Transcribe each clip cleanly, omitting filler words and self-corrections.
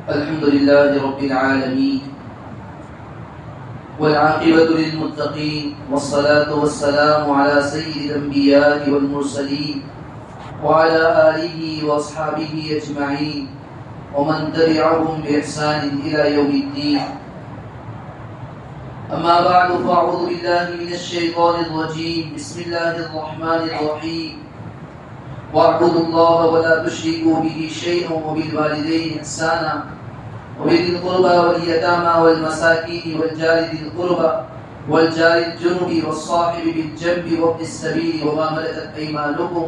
الحمد لله رب العالمين والعاقبة للمتقين والصلاة والسلام على سيد الأنبياء والمرسلين وعلى آله وأصحابه أجمعين ومن تبعهم بإحسان إلى يوم الدين. أما بعد فأعوذ بالله من الشيطان الرجيم. بسم الله الرحمن الرحيم. واعبدوا الله ولا تشركوا به شيئا وبالوالدين إحسانا وبذي القربى واليتامى والمساكين والجار ذي القربى والجار الجنب والصاحب بالجنب وابن السبيل وما ملكت أيمانكم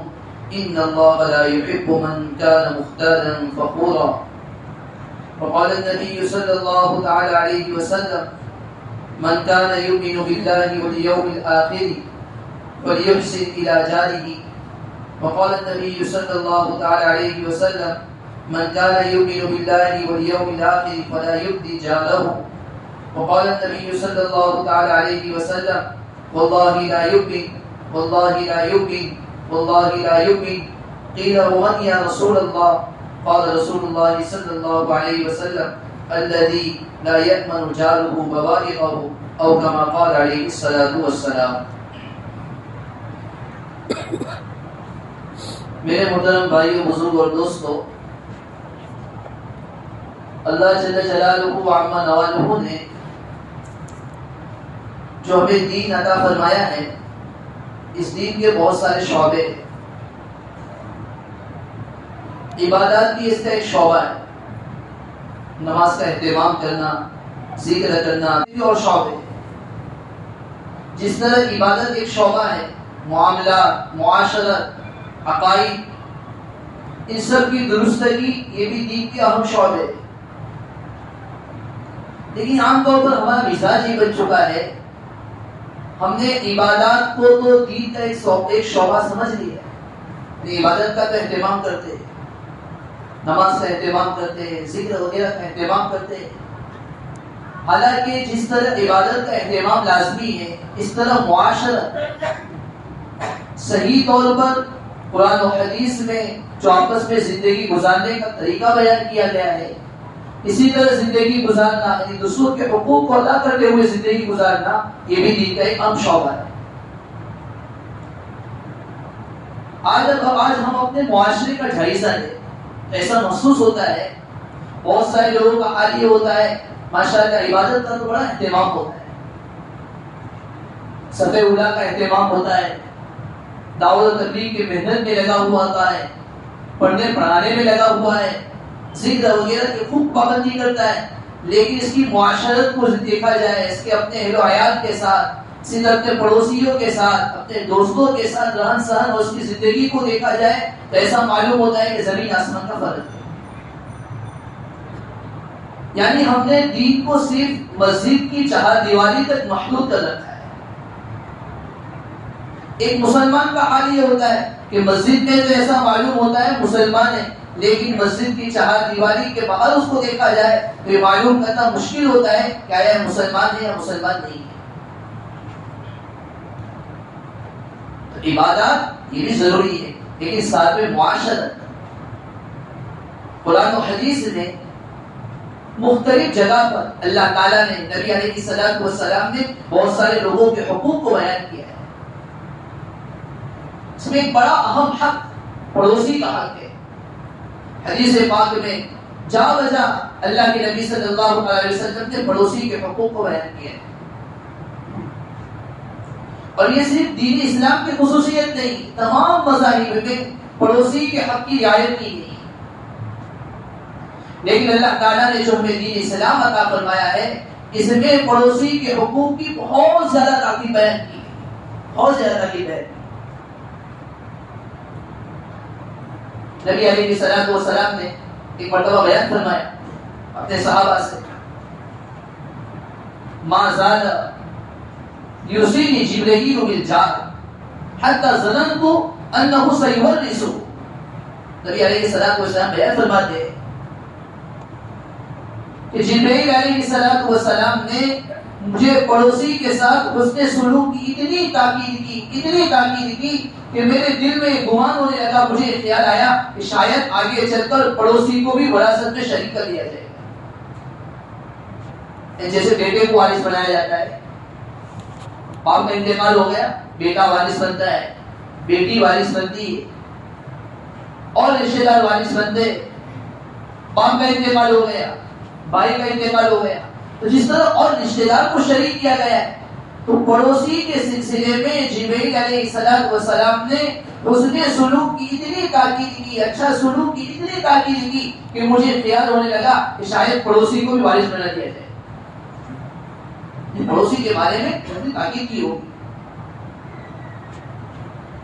إن الله لا يحب من كان مختالا فخورا. وقال النبي صلى الله تعالى عليه وسلم: من كان يؤمن بالله واليوم الآخر فليحسن إلى جاره. وقال النبي صلى الله تعالى عليه وسلم: من كان يؤمن بالله واليوم الآخر فلا يؤذي جاره. وقال النبي صلى الله تعالى عليه وسلم: والله لا يؤمن والله لا يؤمن والله لا يؤمن. قيل: ومن يا رسول الله؟ قال رسول الله صلى الله عليه وسلم: الذي لا يأمن جاره بوائقه او كما قال عليه الصلاة والسلام. میرے محترم بھائیو، بزرگ اور دوستو، اللہ جل جلالہ و عما نوالہ نے جو ہمیں دین عطا فرمایا ہے، اس دین کے بہت سارے شعبے ہیں. عبادات کی اس کا ایک شعبہ ہے، نماز کا اہتمام کرنا، ذکر کرنا اور شعبے. جس طرح عبادت ایک شعبہ ہے، معاملات، معاشرت، عقائد، ان سب کی درستگی یہ بھی دین کے اہم شعبے. لیکن عام طور پر ہمارا مزاج یہ بن چکا ہے، ہم نے عبادات کو تو دین کا ایک شعبہ سمجھ لیا ہے. عبادت کا تو اہتمام کرتے ہیں، نماز کا اہتمام کرتے ہیں، ذکر وغیرہ کا اہتمام کرتے ہیں. حالانکہ جس طرح عبادت کا اہتمام لازمی ہے، اس طرح معاشرت صحیح طور پر قرآن و حدیث میں جو آپس میں زندگی گزارنے کا طریقہ بیان کیا گیا ہے، اسی طرح زندگی گزارنا، یعنی دوسروں کے حقوق کو ادا کرتے ہوئے زندگی گزارنا، یہ بھی دین کا ایک اہم شعبہ ہے. آج ہم اپنے معاشرے کا جائزہ لیں، ایسا محسوس ہوتا ہے بہت سارے لوگوں کا حال یہ ہوتا ہے، ماشاءاللہ عبادت کا تو بڑا اہتمام ہوتا ہے، صف اولیٰ کا اہتمام ہوتا ہے، دعوت و تبلیغ کی محنت میں لگا ہوا ہوتا ہے، پڑھنے پڑھانے میں لگا ہوا ہے، ذکر وغیرہ کی خوب پابندی کرتا ہے. لیکن اس کی معاشرت کو دیکھا جائے، اس کے اپنے اہل و عیال کے ساتھ، صرف اپنے پڑوسیوں کے ساتھ، اپنے دوستوں کے ساتھ رہن سہن اور اس کی زندگی کو دیکھا جائے تو ایسا معلوم ہوتا ہے کہ زمین آسمان کا فرق ہے. یعنی ہم نے دین کو صرف مسجد کی چہار دیواری تک محدود کر رکھا ہے. ایک مسلمان کا حال یہ ہوتا ہے کہ مسجد میں تو ایسا معلوم ہوتا ہے مسلمان ہے، لیکن مسجد کی چہار دیواری کے باہر اس کو دیکھا جائے تو یہ معلوم کرنا مشکل ہوتا ہے کہ آیا مسلمان ہے یا مسلمان نہیں ہے. تو عبادات یہ بھی ضروری ہے، لیکن ساتھ میں معاشرت. قرآن و حدیث نے مختلف جگہ پر اللہ تعالیٰ نے، نبی علیہ الصلوۃ والسلام نے بہت سارے لوگوں کے حقوق کو بیان کیا ہے. اس میں ایک بڑا اہم حق پڑوسی کا حق ہے. حدیث پاک میں جا بجا اللہ کے نبی صلی اللہ علیہ وسلم نے پڑوسی کے حقوق کو بیان کیا ہے. اور یہ صرف دین اسلام کی خصوصیت نہیں، تمام مذاہب میں پڑوسی کے حق کی رعایت کی گئی. لیکن اللہ تعالیٰ نے جو ہمیں دین اسلام عطا فرمایا ہے، اس میں پڑوسی کے حقوق کی بہت زیادہ تاکید بیان کی، بہت زیادہ تاکید ہے. نبی علیہ الصلوۃ والسلام نے ایک مرتبہ بیان فرمایا اپنے صحابہ سے: ما زال یوصینی جبرائیل بالجار حتی ظننت انہ سیورث. نبی علیہ الصلوۃ والسلام بیان فرماتے ہیں کہ جبرائیل علیہ الصلوۃ والسلام نے مجھے پڑوسی کے ساتھ حسن سلوک کی اتنی تاکید کی کہ میرے دل میں گمان ہونے لگا، مجھے خیال آیا کہ شاید آگے چل کر پڑوسی کو بھی وراثت میں شریک کر دیا جائے گا۔ جیسے بیٹے کو وارث بنایا جاتا ہے، باپ کا انتقال ہو گیا، بیٹا وارث بنتا ہے، بیٹی وارث بنتی ہے، اور رشتے دار وارث بنتے، باپ کا انتقال ہو گیا، بھائی کا انتقال ہو گیا، تو جس طرح اور رشتے دار کو شریک کیا گیا ہے، تو پڑوسی کے سلسلے میں جبرائیل علیہ السلام نے حسن سلوک کی اتنی تاکید کی، اچھا سلوک کی اتنی تاکید کی کہ مجھے خیال ہونے لگا کہ شاید پڑوسی کو بھی وارث بنا دیا جائے۔ پڑوسی کے بارے میں اتنی تاکید کی ہوگی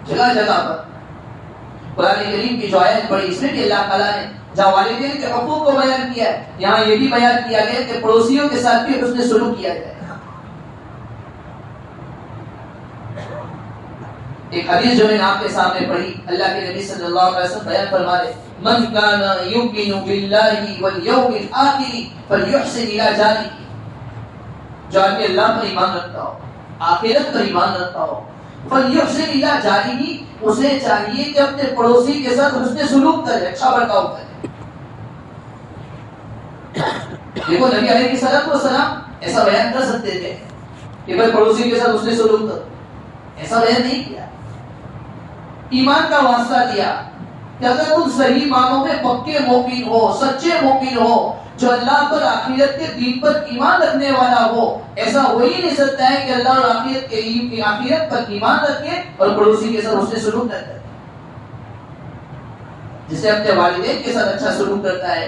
جگہ جگہ پر۔ قرآن کریم کی جو آیت پڑھی اس میں کہ اللہ تعالیٰ نے جہاں والدین کے حقوق کو بیان کیا ہے، یہاں یہ بھی بیان کیا گیا کہ پڑوسیوں کے ساتھ بھی حسن سلوک کیا جائے۔ ایک حدیث جو میں نے آپ کے سامنے پڑھی، اللہ کے نبی صلی اللہ علیہ وسلم بیان فرما رہے، من کان یؤمن باللہ والیوم الآخر فلیحسن الی جارہ، جو آدمی اللہ پر ایمان رکھتا ہو، آخرت پر ایمان رکھتا ہو، فلیحسن الی جارہ، اسے چاہیے کہ اپنے پڑوسی کے ساتھ حسن سلوک کرے، اچھا برتاؤ کرے۔ دیکھو نبی علیہ السلام ایسا بیان کر سکتے تھے کہ بھائی پڑوسی کے ساتھ حسن سلوک کرو، ایسا بیان نہیں کیا، ایمان کا واسطہ دیا کہ اگر تم صحیح معنوں میں پکے مومن ہو، سچے مومن ہو، جو اللہ پر آخرت کے دین پر ایمان رکھنے والا ہو، ایسا ہو ہی نہیں سکتا ہے کہ اللہ اور آخرت پر ایمان رکھے اور پڑوسی کے ساتھ حسن سلوک نہ کرے۔ جسے اپنے والدین کے ساتھ اچھا سلوک کرتا ہے،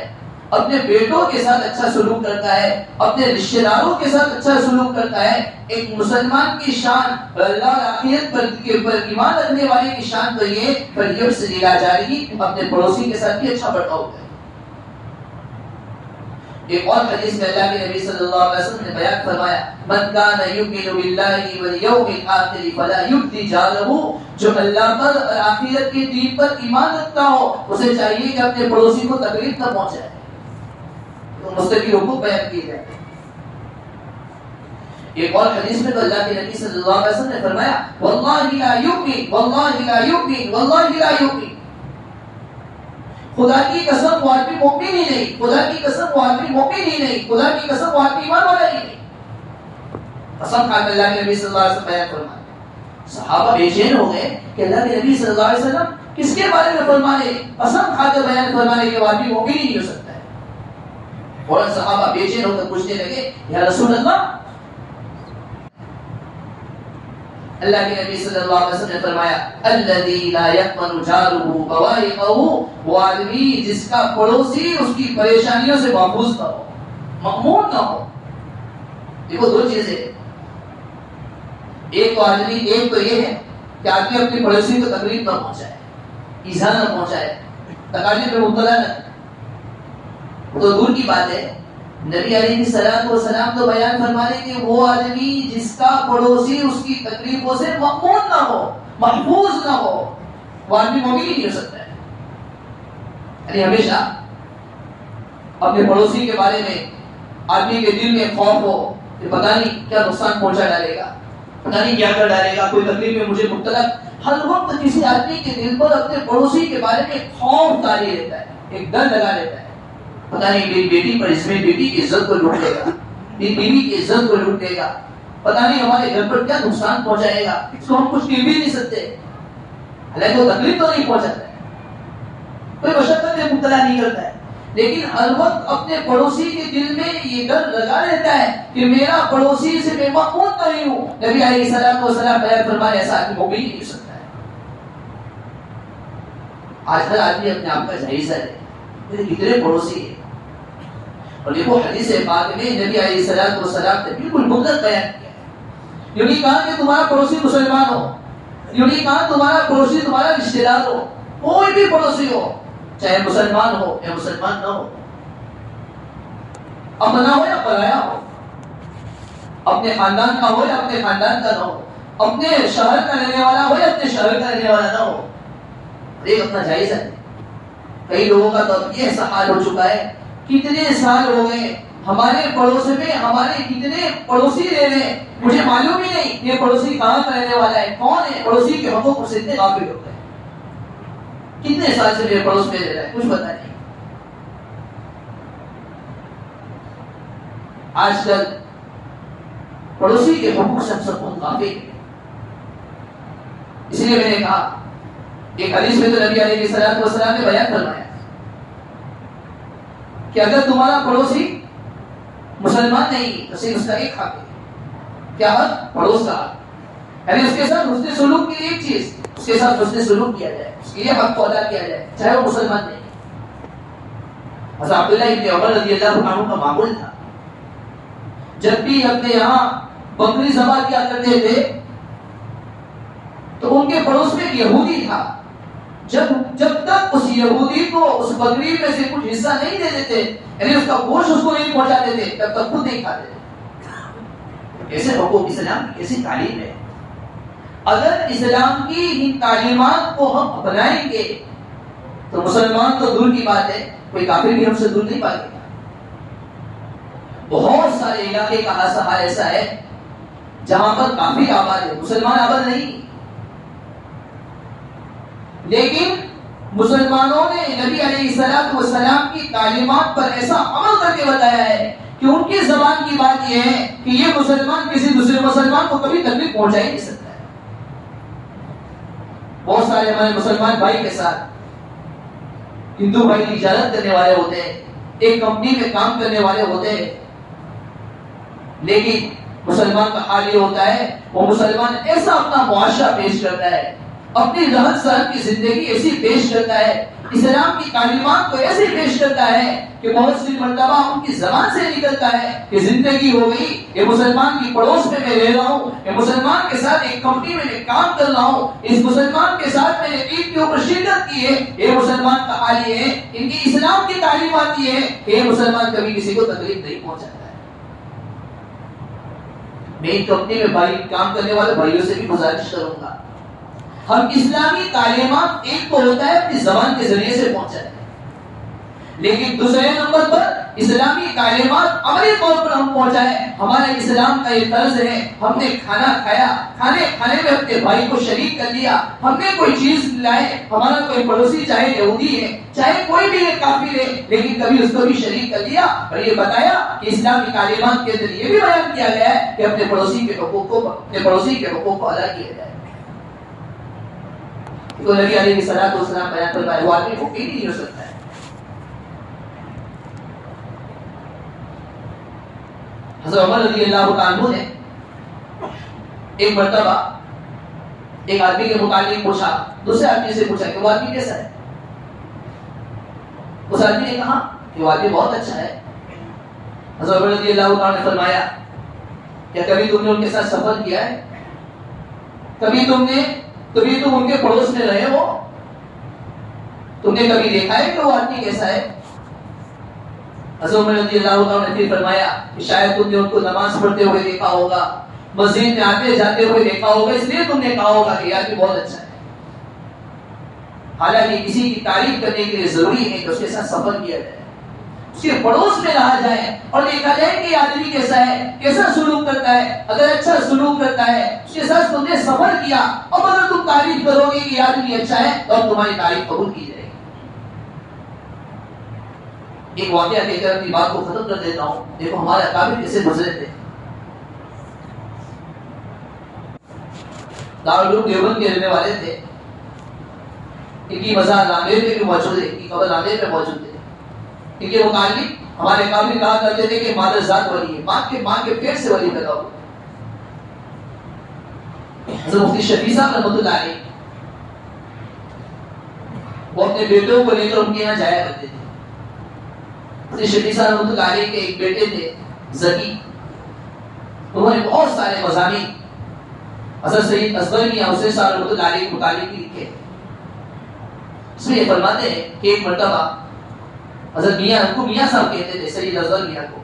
اپنے بیٹوں کے ساتھ اچھا سلوک کرتا ہے، اپنے رشتہ داروں کے ساتھ اچھا سلوک کرتا ہے، ایک مسلمان کی شان اللہ اور آخرت پر ایمان رکھنے والے کی شان تو یہ فلیحسن الی جارہ، اپنے پڑوسی کے ساتھ بھی اچھا برتاؤ کرے۔ ایک اور حدیث میں اللہ کے نبی صلی اللہ علیہ وسلم نے بیان فرمایا، من کان یؤمن باللہ والیوم الآخر فلا یؤذی جارہ، جو اللہ پر اور آخرت کے دین پر ایمان رکھتا ہو، اسے چاہیے کہ اپنے پڑوسی کو تکلیف نہ پہنچائے۔ تو مستقل حقوق بیان کیے جائیں۔ ایک اور حدیث میں تو اللہ کے نبی صلی اللہ علیہ وسلم نے فرمایا، واللہ لا یؤمن واللہ لا یؤمن واللہ لا یؤمن، خدا کی قسم وہ آدمی مومن ہی نہیں، خدا کی قسم وہ آدمی مومن ہی نہیں، خدا کی قسم وہ آدمی ایمان والا ہی نہیں۔ قسم کھا کر اللہ کے نبی صلی اللہ علیہ وسلم بیان فرمایا۔ صحابہ بے چین ہو گئے کہ اللہ کے نبی صلی اللہ علیہ وسلم کس کے بارے میں فرمانے، قسم کھا کر بیان فرمانے کہ وہ آدمی مومن ہی نہیں ہو سکتا ہے۔ فوراً صحابہ بے چین ہو کر پوچھنے لگے، یا رسول اللہ، اللہ کے نبی صلی اللہ علیہ وسلم نے فرمایا، الذی لا یأمن جارہ بوائقہ، وہ آدمی جس کا پڑوسی اس کی پریشانیوں سے محفوظ نہ ہو، مأمون نہ ہو۔ دیکھو دو چیزیں، ایک تو یہ ہے کہ آدمی اپنے پڑوسی کو تکلیف نہ پہنچائے، ایذا نہ پہنچائے، تکالیف میں مبتلا نہ، تو دور کی بات ہے۔ نبی علیہ السلام تو بیان فرمانے کہ وہ آدمی جس کا پڑوسی اس کی تکلیفوں سے مأمون نہ ہو، محفوظ نہ ہو، وہ آدمی مومن ہی نہیں ہو سکتا ہے۔ یعنی ہمیشہ اپنے پڑوسی کے بارے میں آدمی کے دل میں خوف ہو کہ پتہ نہیں کیا نقصان پہنچا ڈالے گا، پتہ نہیں کیا کر ڈالے گا، کوئی تکلیف میں مجھے مبتلا۔ ہر وقت کسی آدمی کے دل پر اپنے پڑوسی کے بارے میں خوف تاری رہتا ہے، ایک ڈر لگا رہتا ہے، پتہ نہیں میری بیٹی پر اس میں بیٹی کی عزت کو لوٹ لے گا، میری بیوی کی عزت کو لوٹ لے گا، پتہ نہیں ہمارے گھر پر کیا نقصان پہنچائے گا، اس کو ہم کچھ کہہ بھی نہیں سکتے، حالانکہ وہ تکلیف تو نہیں پہنچاتا ہے، کوئی مشقت میں مبتلا نہیں کرتا ہے، لیکن ہر وقت اپنے پڑوسی کے دل میں یہ ڈر لگا رہتا ہے کہ میرا پڑوسی سے میں مأمون نہیں ہوں۔ نبی علیہ السلام بیان فرمایا ایسا آدمی مومن ہی نہیں ہو سکتا ہے۔ آج ہر آدمی اپنے آپ کا جائزہ لے، میرے کتنے پڑوسی ہیں، اور دیکھو حدیث پاک میں نبی علیہ السلام نے بالکل مطلق بیان کیا ہے، یہ نہیں کہا کہ تمہارا پڑوسی مسلمان ہو، یہ نہیں کہا تمہارا پڑوسی تمہارا رشتہ دار ہو، کوئی بھی پڑوسی ہو، چاہے مسلمان ہو یا مسلمان نہ ہو، اپنا ہو یا پرایا ہو، اپنے خاندان کا ہو یا اپنے خاندان کا نہ ہو، اپنے شہر کا رہنے والا ہو یا اپنے شہر کا رہنے والا نہ ہو، ایک اپنا جائزہ ہے۔ کئی لوگوں کا تو اب یہ ایسا حال ہو چکا ہے، کتنے سال ہو گئے ہمارے پڑوس میں ہمارے کتنے پڑوسی رہ رہے ہیں مجھے معلوم ہی نہیں یہ پڑوسی کہاں کا رہنے والا ہے، کون ہے، پڑوسی کے حقوق سے اتنے غافل ہو گئے. کتنے سال سے میرے پڑوس میں رہ رہا ہے کچھ پتا نہیں. آج کل پڑوسی کے حقوق سے ہم سب بہت غافل ہیں. اس لیے میں نے کہا ایک حدیث میں تو نبی علیہ الصلوۃ والسلام نے بیان فرمایا کہ اگر تمہارا پڑوسی مسلمان نہیں تو صرف اس کا ایک حق ہے. کیا حق؟ پڑوس کا حق. یعنی اس کے ساتھ حسن سلوک کی ایک چیز، اس کے ساتھ حسن سلوک کیا جائے، اس کے لیے حق کو ادا کیا جائے چاہے وہ مسلمان نہیں. حضرت عبداللہ ابن عمر رضی اللہ عنہ کا معمول تھا جب بھی اپنے یہاں بکری ذبح کیا کرتے تھے تو ان کے پڑوس میں ایک یہودی تھا. جب تک اس یہودی کو اس بکری میں سے کچھ حصہ نہیں دے دیتے، یعنی اس کا گوشت اس کو نہیں پہنچاتے تھے، تب تک خود نہیں کھاتے تھے. ایسے حقوق اسلام کی کیسی تعلیم ہے. اگر اسلام کی ان تعلیمات کو ہم اپنائیں گے تو مسلمان تو دور کی بات ہے، کوئی کافر بھی ہم سے دور نہیں پائے گا. بہت سارے علاقے کا حال ایسا ہے جہاں پر کافی آباد ہے، مسلمان آباد نہیں. لیکن مسلمانوں نے نبی علیہ الصلوۃ والسلام کی تعلیمات پر ایسا عمل کر کے بتایا ہے کہ ان کی زبان کی بات یہ ہے کہ یہ مسلمان کسی دوسرے مسلمان کو کبھی تکلیف پہنچا ہی نہیں سکتا ہے. بہت سارے ہمارے مسلمان بھائی کے ساتھ ہندو بھائی کی تجارت کرنے والے ہوتے ہیں، ایک کمپنی میں کام کرنے والے ہوتے ہیں، لیکن مسلمان کا حال یہ ہوتا ہے وہ مسلمان ایسا اپنا معاشرہ پیش کرتا ہے، اپنی رہن سہن کی زندگی ایسی پیش کرتا ہے، اسلام کی تعلیمات کو ایسے پیش کرتا ہے کہ بہت سی مرتبہ ان کی زبان سے نکلتا ہے کہ زندگی ہو گئی، یہ مسلمان کی پڑوس میں رہ رہا ہوں، یہ مسلمان کے ساتھ ایک کمپنی میں کام کر رہا ہوں، اس مسلمان کے ساتھ میں نے عید کے اوپر شرکت کی ہے. یہ مسلمان کا حال یہ ہے، ان کی اسلام کی تعلیمات یہ ہے کہ یہ مسلمان کبھی کسی کو تکلیف نہیں پہنچاتا ہے. میں ایک کمپنی میں بھائی کام کرنے والے بھائیوں سے بھی گزارش کروں گا، ہم اسلامی تعلیمات ایک تو ہوتا ہے اپنی زبان کے ذریعے سے پہنچاتے ہیں، لیکن دوسرے نمبر پر اسلامی تعلیمات عملی طور پر ہم پہنچائیں. ہمارے اسلام کا یہ طرز ہے، ہم نے کھانا کھایا، کھانے میں اپنے بھائی کو شریک کر لیا، ہم نے کوئی چیز لائے، ہمارا کوئی پڑوسی چاہے یہودی ہے چاہے کوئی بھی ایک کافر ہے، لیکن کبھی اس کو بھی شریک کر دیا اور یہ بتایا کہ اسلامی تعلیمات کے ذریعے یہ بھی بیان کیا گیا ہے کہ اپنے پڑوسی کے حقوق کو ادا کیا جائے. تو نبی علیہ الصلوۃ والسلام بیان فرمائے وہ آدمی مقیم نہیں ہو سکتا ہے. حضرت عمر رضی اللہ عنہ نے ایک مرتبہ ایک آدمی کے متعلق پوچھا، دوسرے آدمی سے پوچھا کہ وہ آدمی کیسا ہے. اس آدمی نے کہا کہ وہ آدمی بہت اچھا ہے. حضرت عمر رضی اللہ عنہ نے فرمایا کیا کبھی تم نے ان کے ساتھ سفر کیا ہے؟ کبھی تم ان کے پڑوس میں رہے ہو؟ تم نے کبھی دیکھا ہے کہ وہ آدمی کیسا ہے؟ حضرت عمر رضی اللہ عنہ نے پھر فرمایا کہ شاید تم نے ان کو نماز پڑھتے ہوئے دیکھا ہوگا، مسجد میں آتے جاتے ہوئے دیکھا ہوگا، اس لیے تم نے کہا ہوگا کہ یہ آدمی بہت اچھا ہے. حالانکہ کسی کی تعریف کرنے کے لیے ضروری ہے کہ اس کے ساتھ سفر کیا جائے، اس کے پڑوس میں رہا جائے اور دیکھا جائے کہ یہ آدمی کیسا ہے، کیسا سلوک کرتا ہے. اگر اچھا سلوک کرتا ہے اس کے ساتھ تم نے سفر کیا، اور اگر تم تعریف کرو گے کہ یہ آدمی اچھا ہے تو تمہاری تعریف قبول کی جائے گی. ایک واقعہ کہہ کر اپنی بات کو ختم کر دیتا ہوں. دیکھو ہمارے اکابر کیسے گزرے تھے. دارالعلوم دیوبند کے رہنے والے تھے، ان کی مزار رامدیر میں بھی موجود ہے، ان کی قبر رامدیر میں موجود ہے. ان کے متعلق ہمارے اکابر کہا کرتے تھے کہ مادر ذات ولی ہے، ماں کے پیٹ سے ولی پیدا ہوا. حضرت مفتی شفیع صاحب رحمۃ اللہ علیہ وہ اپنے بیٹوں کو لے کر ان کے یہاں جایا کرتے تھے. مفتی شفیع صاحب رحمۃ اللہ علیہ کے ایک بیٹے تھے ذکی، انہوں نے بہت سارے مضامین حضرت سید اصغر میاں حسین صاحب رحمۃ اللہ علیہ کے متعلق بھی لکھے. اس میں یہ فرماتے ہیں کہ ایک مرتبہ حضرت میاں صاحب کہتے تھے سید اصغر میاں کو،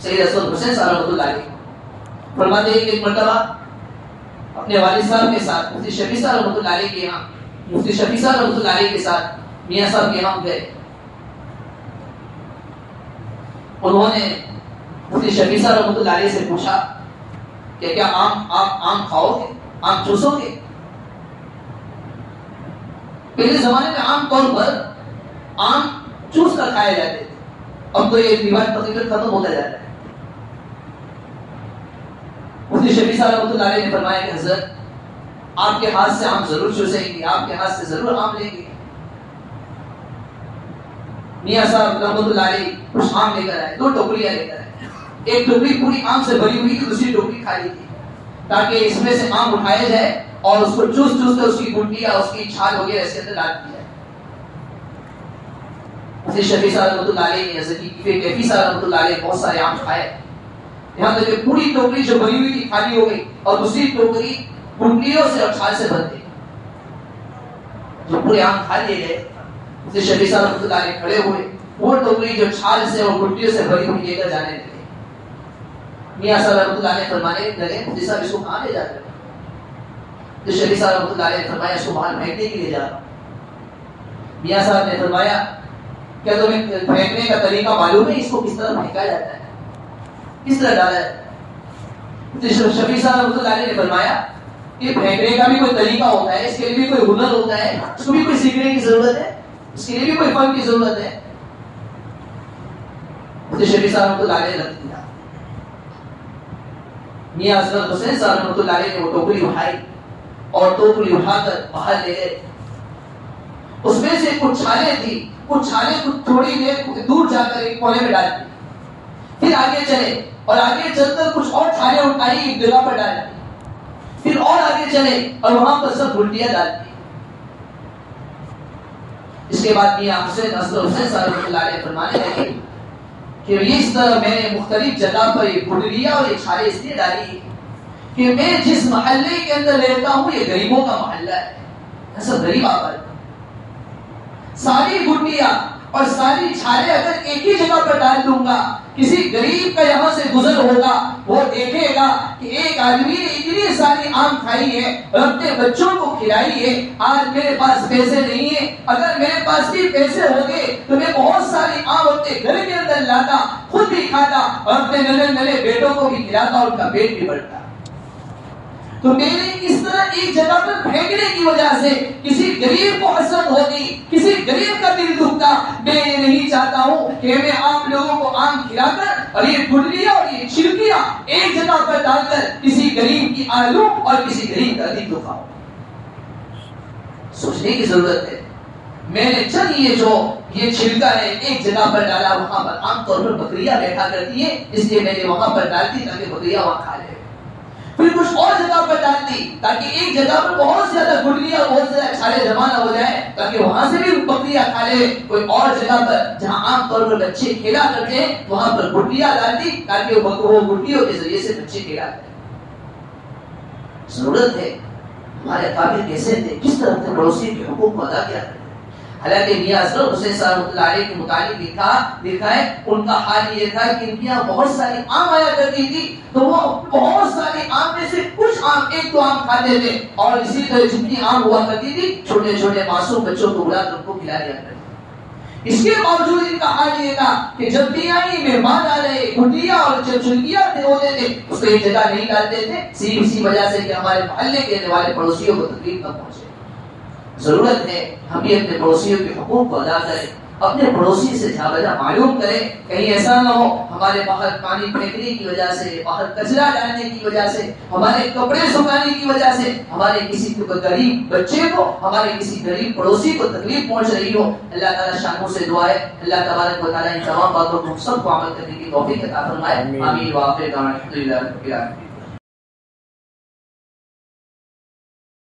سید اصغر حسین صاحب رحمۃ اللہ علیہ فرماتے ہیں کہ ایک مرتبہ اپنے والد صاحب کے ساتھ مفتی شفیع صاحب رحمۃ اللہ علیہ کے یہاں، مفتی شفیع صاحب رحمۃ اللہ علیہ کے ساتھ میاں صاحب کے یہاں گئے. انہوں نے مفتی شفیع صاحب رحمۃ اللہ علیہ سے پوچھا کہ کیا آم کھاؤ گے، آم چوسو گے؟ پہلے زمانے میں عام طور پر آم چوس کر کھائے جاتے تھے، اب تو یہ رواج تقریباً ختم ہوتا جاتا ہے۔ مفتی شفیع صاحب رحمۃ اللہ علیہ نے فرمایا کہ حضرت آپ کے ہاتھ سے آم ضرور چوسیں گے، آپ کے ہاتھ سے ضرور آم لیں گے۔ میاں صاحب رحمۃ اللہ علیہ کچھ آم لے کر آئے، 2 ٹوکریاں لے کر آئے، ایک ٹوکری پوری آم سے بھری ہوئی تھی، دوسری ٹوکری خالی تھی، تاکہ اس میں سے آم اٹھایا جائے اور اس کو چوس کر اس کی گٹلیاں، اس کی چھال وغیرہ اس کے اندر ڈال دی جائے۔ مفتی شفیع صاحب رحمۃ اللہ علیہ نے حضرت کیفی صاحب رحمۃ اللہ علیہ بہت سارے آم کھائے، یہاں تک کہ پوری ٹوکری جو بھری ہوئی تھی خالی ہو گئی اور دوسری ٹوکری گٹلیوں سے اور چھال سے بھر گئی۔ جو پورے آم کھا لیے گئے، مفتی شفیع صاحب رحمۃ اللہ علیہ کھڑے ہوئے، وہ ٹوکری جو چھال سے اور گٹلیوں سے بھری ہوئی لے کر جانے لگے۔ میاں صاحب رحمۃ اللہ علیہ فرمانے لگے مفتی صاحب اس کو کہاں لے جاتے ہیں؟ تو شفیع صاحب رحمۃ اللہ علیہ نے فرمایا اس کو باہر پھینکنے کے لیے جا رہا ہوں۔ میاں صاحب نے فرمایا کیا تمہیں پھینکنے کا طریقہ معلوم ہے؟ اس کو کس طرح پھینکا جاتا ہے، کس طرح ڈالا جاتا ہے؟ شفیع صاحب رحمۃ اللہ علیہ نے فرمایا کہ پھینکنے کا بھی کوئی طریقہ ہوتا ہے، اس کے لیے بھی کوئی ہنر ہوتا ہے، اس کو بھی کوئی سیکھنے کی ضرورت ہے، اس کے لیے بھی کوئی فن کی ضرورت ہے۔ شفیع صاحب رحمۃ اللہ علیہ نے رکھ دیا۔ میاں حضرت حسین صاحب رحمۃ اللہ علیہ نے وہ ٹوکری اٹھائی اور ٹوکری اٹھا کر باہر لے گئے۔ اس میں سے کچھ چھالیں تھی، کچھ چھالیں کچھ تھوڑی دیر دور جا کر ایک کونے میں ڈال دی، پھر آگے چلے اور آگے چل کر کچھ اور چھالیں اٹھائی ایک جگہ پر ڈال دی، پھر اور آگے چلے اور وہاں پر سب گٹلیاں ڈال دی۔ اس کے بعد میاں حسین صاحب رحمۃ اللہ علیہ فرمانے لگے کہ اس طرح میں نے مختلف جگہ پر یہ گٹلیاں اور یہ چھالیں اس لیے ڈالی کہ میں جس محلے کے اندر رہتا ہوں یہ غریبوں کا محلہ ہے، سب غریب آباد، ساری گٹلیاں اور ساری چھالیں اگر ایک ہی جگہ پر ڈال دوں گا، کسی غریب کا یہاں سے گزر ہوگا، وہ دیکھے گا کہ ایک آدمی نے اتنی ساری آم کھائی ہے اور اپنے بچوں کو کھلائی ہے، آج میرے پاس پیسے نہیں ہیں، اگر میرے پاس بھی پیسے ہوتے تو میں بہت ساری آم اپنے گھر کے اندر لاتا، خود بھی کھاتا اور اپنے ننھے بیٹوں کو بھی کھلاتا اور ان کا پیٹ بھی بڑھتا۔ تو میرے اس طرح ایک جگہ پر پھینکنے کی وجہ سے کسی غریب کو حسرت ہوگی، کسی غریب کا دل دکھتا۔ میں یہ نہیں چاہتا ہوں کہ میں آپ لوگوں کو آم کھلا کر اور یہ گٹلیاں اور یہ چھلکیاں ایک جگہ پر ڈال کر کسی غریب کی آلو اور کسی غریب کا دل دکھاؤں۔ سوچنے کی ضرورت ہے۔ میں نے چند یہ چھلکا ہے ایک جگہ پر ڈالا، وہاں پر عام طور پر بکریاں بیٹھا کرتی ہیں، اس لیے میں نے وہاں پر ڈال دی تاکہ بکریاں وہاں کھا لے۔ پھر کچھ اور جگہ پر ڈال دی تاکہ ایک جگہ پر بہت زیادہ گٹلیاں اور بہت زیادہ چھالے جمع نہ ہو جائے، تاکہ وہاں سے بھی بکریاں کھا لے۔ کوئی اور جگہ پر جہاں عام طور پر بچے کھیلا کرتے ہیں وہاں پر گٹلیاں ڈال دی تاکہ وہ گٹلیوں کے ذریعے سے بچے کھیلا کریں۔ ضرورت ہے ہمارے قابل کیسے تھے، کس طرح سے پڑوسی کے حقوق کو ادا کیا کرتے۔ حالانکہ میاں حضرت حسین صاحب رحمۃ اللہ علیہ کے متعلق لکھا ہے ان کا حال یہ تھا کہ ان کے یہاں بہت ساری آم آیا کرتی تھی، تو وہ بہت ساری آم میں سے کچھ آم ایک دو آم کھاتے تھے اور اسی طرح جتنی آم ہوا کرتی تھی چھوٹے چھوٹے معصوم بچوں کو بلا کر ان کو کھلا دیا کرتے۔ اس کے باوجود ان کا حال یہ تھا کہ جب بھی آئی مہمان آ رہے گٹلیاں اور چھلکیاں ہوتے تھے اس کو ایک جگہ نہیں ڈالتے تھے، صرف اسی وجہ سے کہ ہمارے محلے کے رہنے والے پڑوسیوں کو تکلیف نہ پہنچے۔ ضرورت ہے ہم بھی اپنے پڑوسیوں کے حقوق کو ادا کریں، اپنے پڑوسی سے جا بجا معلوم کریں، کہیں ایسا نہ ہو ہمارے باہر پانی پھینکنے کی وجہ سے، باہر کچرا ڈالنے کی وجہ سے، ہمارے کپڑے سکھانے کی وجہ سے ہمارے کسی غریب بچے کو، ہمارے کسی غریب پڑوسی کو تکلیف پہنچ رہی ہو۔ اللہ تعالیٰ شانوں سے دعا ہے اللہ تبارک و تعالیٰ ان تمام باتوں کو سب کو عمل کرنے کی توفیق عطا فرمائے۔ آمین۔ واخر دعوانا الحمدللہ رب العالمین۔